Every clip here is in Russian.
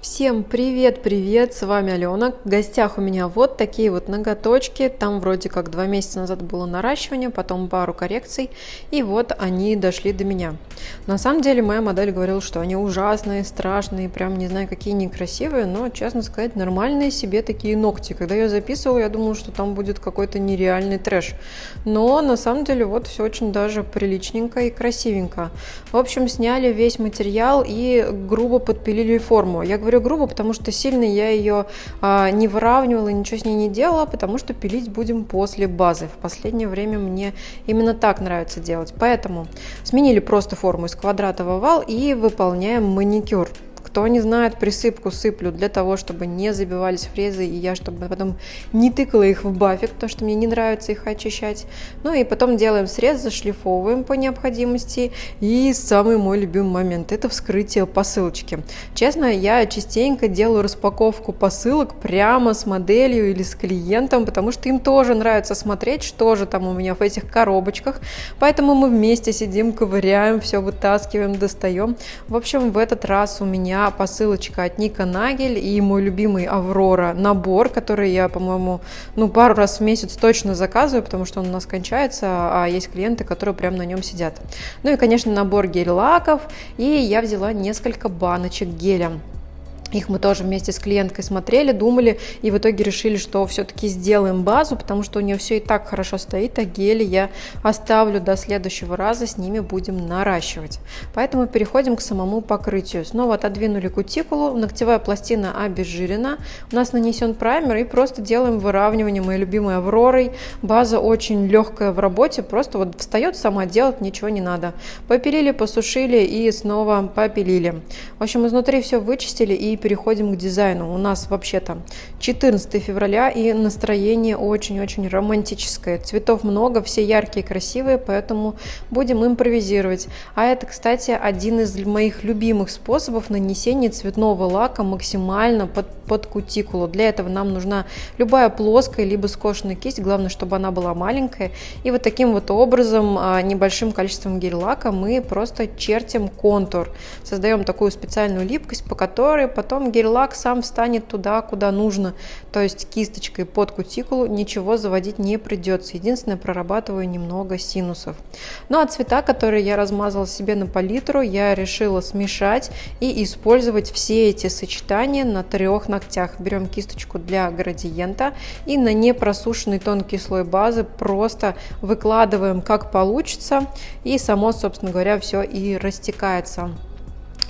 Всем привет-привет, с вами Алена. В гостях у меня вот такие вот ноготочки. Там вроде как 2 месяца назад было наращивание, потом пару коррекций, и вот они дошли до меня. На самом деле моя модель говорила, что они ужасные, страшные, прям не знаю какие некрасивые, но, честно сказать, нормальные себе такие ногти. Когда я записывала, я думала, что там будет какой-то нереальный трэш. Но на самом деле вот все очень даже приличненько и красивенько. В общем, сняли весь материал и грубо подпилили форму. Я говорю грубо, потому что сильно я ее не выравнивала, ничего с ней не делала, потому что пилить будем после базы. В последнее время мне именно так нравится делать. Поэтому сменили просто форму из квадрата в овал и выполняем маникюр. Кто не знает, присыпку сыплю для того, чтобы не забивались фрезы, и я чтобы потом не тыкала их в бафик, потому что мне не нравится их очищать. Ну и потом делаем срез, зашлифовываем по необходимости. И самый мой любимый момент – это вскрытие посылочки. Честно, я частенько делаю распаковку посылок прямо с моделью или с клиентом, потому что им тоже нравится смотреть, что же там у меня в этих коробочках. Поэтому мы вместе сидим, ковыряем, все вытаскиваем, достаем. В общем, в этот раз у меня посылочка от Ника Нагель и мой любимый Аврора набор, который я, по-моему, пару раз в месяц точно заказываю, потому что он у нас кончается, а есть клиенты, которые прям на нем сидят. Ну и, конечно, набор гель-лаков, и я взяла несколько баночек геля. Их мы тоже вместе с клиенткой смотрели, думали и в итоге решили, что все-таки сделаем базу, потому что у нее все и так хорошо стоит, а гели я оставлю до следующего раза, с ними будем наращивать. Поэтому переходим к самому покрытию. Снова отодвинули кутикулу, ногтевая пластина обезжирена, у нас нанесен праймер и просто делаем выравнивание моей любимой Авророй. База очень легкая в работе, просто вот встает сама, делать ничего не надо. Попилили, посушили и снова попилили. В общем, изнутри все вычистили и переходим к дизайну. У нас вообще-то 14 февраля и настроение очень-очень романтическое. Цветов много, все яркие, красивые, поэтому будем импровизировать. А это, кстати, один из моих любимых способов нанесения цветного лака максимально под кутикулу. Для этого нам нужна любая плоская либо скошенная кисть, главное, чтобы она была маленькая. И вот таким вот образом, небольшим количеством гель-лака мы просто чертим контур. Создаем такую специальную липкость, по которой потом гель-лак сам встанет туда, куда нужно. То есть кисточкой под кутикулу ничего заводить не придется. Единственное, прорабатываю немного синусов. Ну а цвета, которые я размазала себе на палитру, я решила смешать и использовать все эти сочетания на 3 ногтях. Берем кисточку для градиента и на непросушенный тонкий слой базы просто выкладываем как получится. И само, собственно говоря, все и растекается.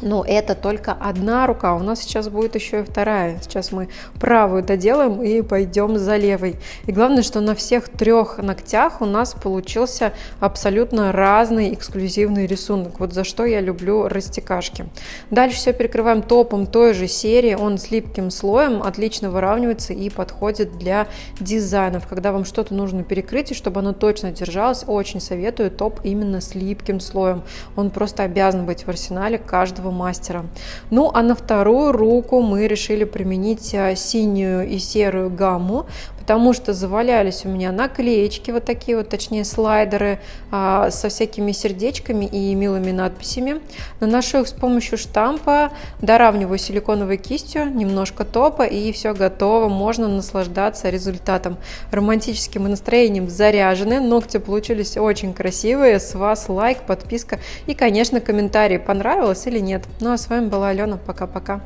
Но это только одна рука, у нас сейчас будет еще и вторая. Сейчас мы правую доделаем и пойдем за левой. И главное, что на всех 3 ногтях у нас получился абсолютно разный эксклюзивный рисунок. Вот за что я люблю растекашки. Дальше все перекрываем топом той же серии. Он с липким слоем отлично выравнивается и подходит для дизайнов. Когда вам что-то нужно перекрыть, и чтобы оно точно держалось, очень советую топ именно с липким слоем. Он просто обязан быть в арсенале каждого мастера. Ну а на вторую руку мы решили применить синюю и серую гамму, потому что завалялись у меня наклеечки вот такие вот, точнее слайдеры со всякими сердечками и милыми надписями. Наношу их с помощью штампа, доравниваю силиконовой кистью, немножко топа и все готово. Можно наслаждаться результатом. Романтическим настроением заряжены, ногти получились очень красивые. С вас лайк, подписка и, конечно, комментарий, понравилось или нет. Ну а с вами была Алена, пока-пока.